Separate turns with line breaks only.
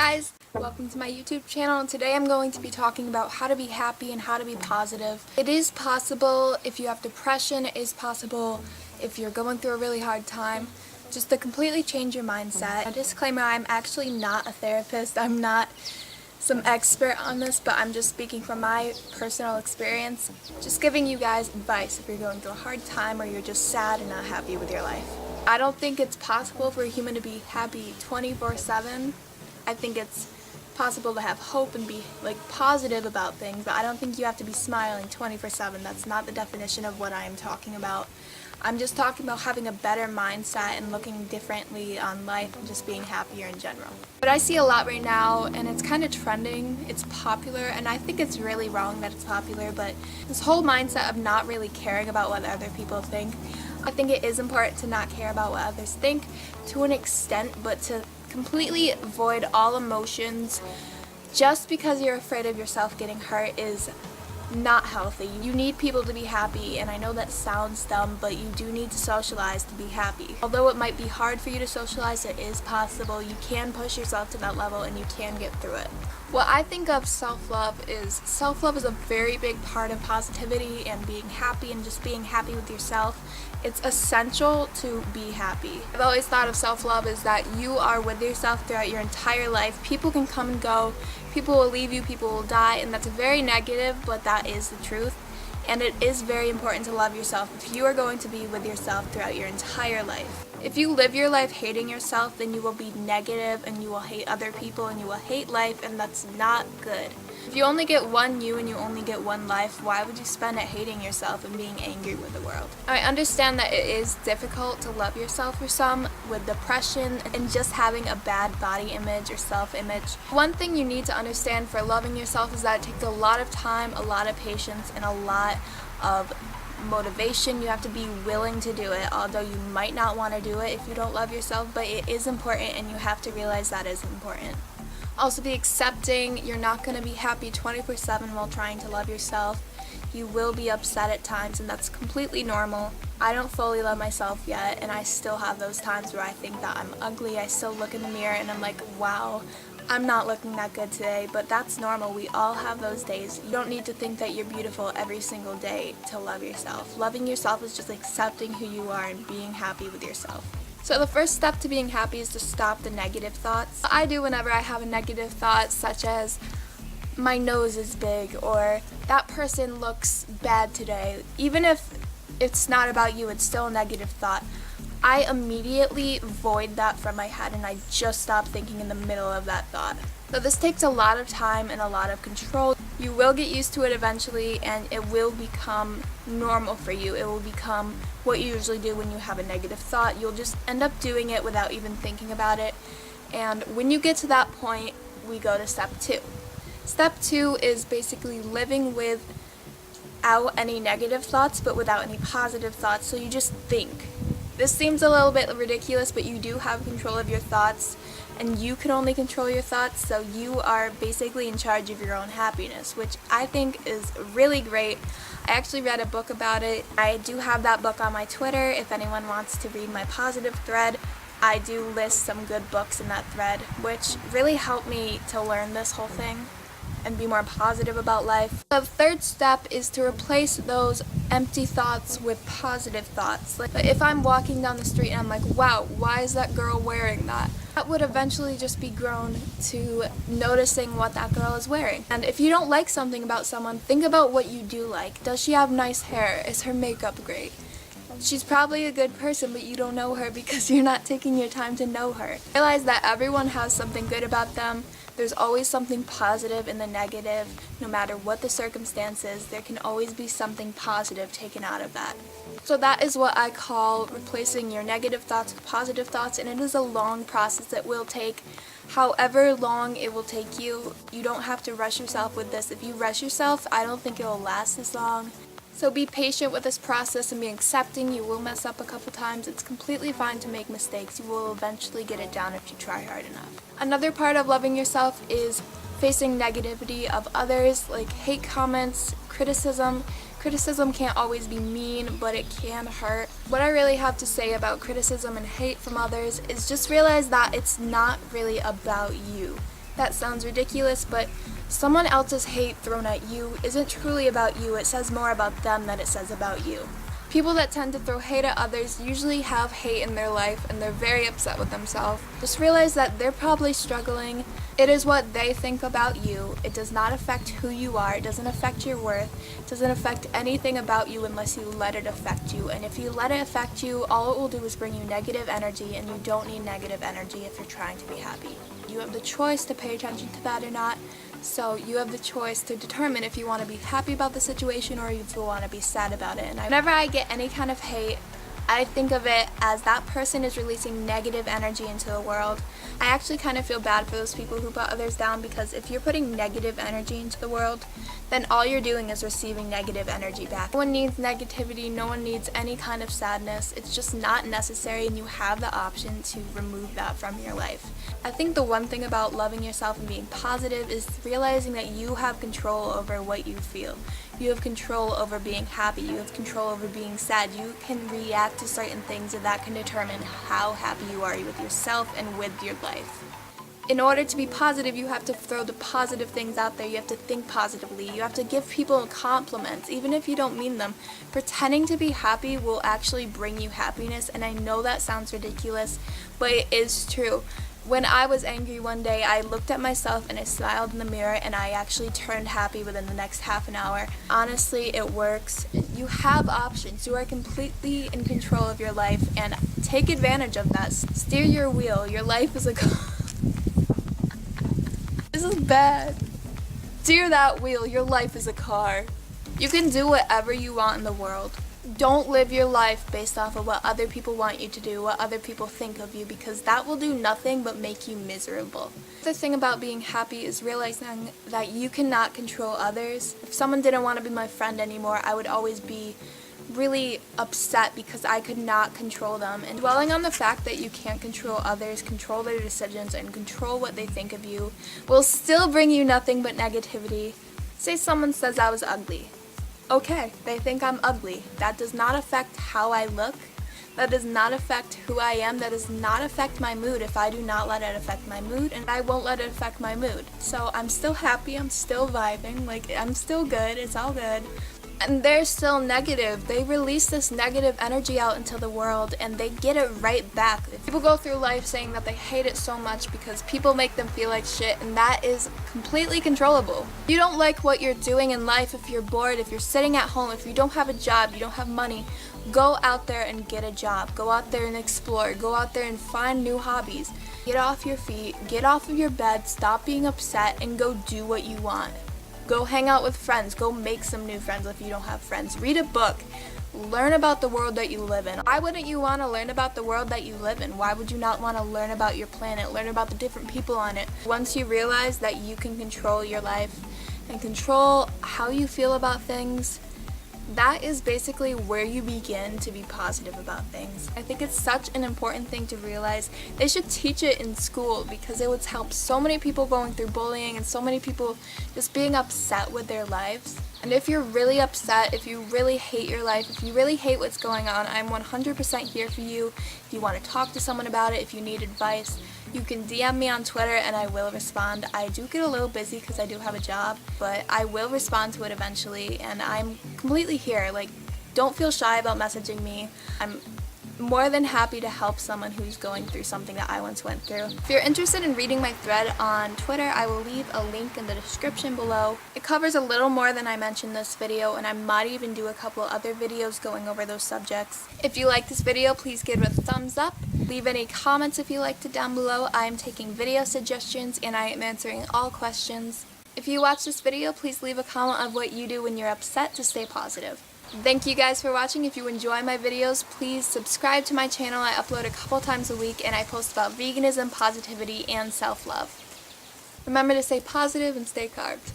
guys, welcome to my YouTube channel, and today I'm going to be talking about how to be happy and how to be positive. It is possible if you have depression, it is possible if you're going through a really hard time, just to completely change your mindset. A disclaimer, I'm actually not a therapist, I'm not some expert on this, but I'm just speaking from my personal experience, just giving you guys advice if you're going through a hard time or you're just sad and not happy with your life. I don't think it's possible for a human to be happy 24/7. I think it's possible to have hope and be positive about things, but I don't think you have to be smiling 24/7. That's not the definition of what I am talking about. I'm just talking about having a better mindset and looking differently on life and just being happier in general. But I see a lot right now, and it's kind of trending, it's popular, and I think it's really wrong that it's popular, but this whole mindset of not really caring about what other people think. I think it is important to not care about what others think to an extent, but to completely avoid all emotions just because you're afraid of yourself getting hurt is not healthy. You need people to be happy, and I know that sounds dumb, but you do need to socialize to be happy. Although it might be hard for you to socialize, it is possible. You can push yourself to that level and you can get through it. What I think of self-love is a very big part of positivity and being happy and just being happy with yourself. It's essential to be happy. I've always thought of self-love as that you are with yourself throughout your entire life. People can come and go, people will leave you, people will die, and that's very negative, but that is the truth. And it is very important to love yourself if you are going to be with yourself throughout your entire life. If you live your life hating yourself, then you will be negative and you will hate other people and you will hate life, and that's not good. If you only get one you and you only get one life, why would you spend it hating yourself and being angry with the world? I understand that it is difficult to love yourself for some with depression and just having a bad body image or self-image. One thing you need to understand for loving yourself is that it takes a lot of time, a lot of patience, and a lot of motivation. You have to be willing to do it, although you might not want to do it if you don't love yourself, but it is important and you have to realize that is important. Also, be accepting. You're not going to be happy 24/7 while trying to love yourself. You will be upset at times, and that's completely normal. I don't fully love myself yet, and I still have those times where I think that I'm ugly. I still look in the mirror and I'm like, wow, I'm not looking that good today, but that's normal. We all have those days. You don't need to think that you're beautiful every single day to love yourself. Loving yourself is just accepting who you are and being happy with yourself. So the first step to being happy is to stop the negative thoughts. I do whenever I have a negative thought, such as my nose is big or that person looks bad today. Even if it's not about you, it's still a negative thought. I immediately void that from my head and I just stop thinking in the middle of that thought. So this takes a lot of time and a lot of control. You will get used to it eventually and it will become normal for you. It will become what you usually do when you have a negative thought. You'll just end up doing it without even thinking about it. And when you get to that point, we go to step 2. Step 2 is basically living without any negative thoughts but without any positive thoughts. So you just think. This seems a little bit ridiculous, but you do have control of your thoughts, and you can only control your thoughts, so you are basically in charge of your own happiness, which I think is really great. I actually read a book about it. I do have that book on my Twitter. If anyone wants to read my positive thread, I do list some good books in that thread, which really helped me to learn this whole thing and be more positive about life. The third step is to replace those empty thoughts with positive thoughts. Like if I'm walking down the street and I'm like, wow, why is that girl wearing that? That would eventually just be grown to noticing what that girl is wearing. And if you don't like something about someone, think about what you do like. Does she have nice hair? Is her makeup great? She's probably a good person, but you don't know her because you're not taking your time to know her. Realize that everyone has something good about them. There's always something positive in the negative. No matter what the circumstances, there can always be something positive taken out of that. So that is what I call replacing your negative thoughts with positive thoughts, and it is a long process that will take however long it will take you. You don't have to rush yourself with this. If you rush yourself, I don't think it will last as long. So be patient with this process and be accepting. You will mess up a couple times. It's completely fine to make mistakes. You will eventually get it down if you try hard enough. Another part of loving yourself is facing negativity of others, like hate comments, criticism. Criticism can't always be mean, but it can hurt. What I really have to say about criticism and hate from others is just realize that it's not really about you. That sounds ridiculous, but someone else's hate thrown at you isn't truly about you. It says more about them than it says about you. People that tend to throw hate at others usually have hate in their life and they're very upset with themselves. Just realize that they're probably struggling. It is what they think about you. It does not affect who you are. It doesn't affect your worth. It doesn't affect anything about you unless you let it affect you. And if you let it affect you, all it will do is bring you negative energy, and you don't need negative energy if you're trying to be happy. You have the choice to pay attention to that or not. So you have the choice to determine if you want to be happy about the situation or if you want to be sad about it. And whenever I get any kind of hate, I think of it as that person is releasing negative energy into the world. I actually kind of feel bad for those people who put others down, because if you're putting negative energy into the world, then all you're doing is receiving negative energy back. No one needs negativity, no one needs any kind of sadness. It's just not necessary, and you have the option to remove that from your life. I think the one thing about loving yourself and being positive is realizing that you have control over what you feel. You have control over being happy. You have control over being sad. You can react to certain things, and that can determine how happy you are with yourself and with your life. In order to be positive, you have to throw the positive things out there. You have to think positively. You have to give people compliments, even if you don't mean them. Pretending to be happy will actually bring you happiness, and I know that sounds ridiculous, but it is true. When I was angry one day, I looked at myself and I smiled in the mirror, and I actually turned happy within the next half an hour. Honestly, it works. You have options. You are completely in control of your life, and take advantage of that. Steer your wheel. Your life is a This is bad. Steer that wheel. Your life is a car. You can do whatever you want in the world. Don't live your life based off of what other people want you to do, what other people think of you, because that will do nothing but make you miserable. The thing about being happy is realizing that you cannot control others. If someone didn't want to be my friend anymore, I would always be really upset because I could not control them. And dwelling on the fact that you can't control others, control their decisions, and control what they think of you will still bring you nothing but negativity. Say someone says I was ugly. Okay, they think I'm ugly. That does not affect how I look. That does not affect who I am. That does not affect my mood if I do not let it affect my mood, and I won't let it affect my mood. So I'm still happy, I'm still vibing, I'm still good, it's all good. And they're still negative. They release this negative energy out into the world, and they get it right back. People go through life saying that they hate it so much because people make them feel like shit, and that is completely controllable. If you don't like what you're doing in life, if you're bored, if you're sitting at home, if you don't have a job, you don't have money, go out there and get a job. Go out there and explore. Go out there and find new hobbies. Get off your feet, get off of your bed, stop being upset, and go do what you want. Go hang out with friends. Go make some new friends if you don't have friends. Read a book. Learn about the world that you live in. Why wouldn't you want to learn about the world that you live in? Why would you not want to learn about your planet, learn about the different people on it? Once you realize that you can control your life and control how you feel about things, that is basically where you begin to be positive about things. I think it's such an important thing to realize. They should teach it in school because it would help so many people going through bullying and so many people just being upset with their lives. And if you're really upset, if you really hate your life, if you really hate what's going on, I'm 100% here for you. If you want to talk to someone about it, if you need advice, you can DM me on Twitter and I will respond. I do get a little busy because I do have a job, but I will respond to it eventually, and I'm completely here. Don't feel shy about messaging me. I'm more than happy to help someone who's going through something that I once went through. If you're interested in reading my thread on Twitter, I will leave a link in the description below. It covers a little more than I mentioned in this video, and I might even do a couple other videos going over those subjects. If you like this video, please give it a thumbs up. Leave any comments if you liked it down below. I am taking video suggestions and I am answering all questions. If you watch this video, please leave a comment of what you do when you're upset to stay positive. Thank you guys for watching. If you enjoy my videos, please subscribe to my channel. I upload a couple times a week and I post about veganism, positivity, and self-love. Remember to stay positive and stay carbed.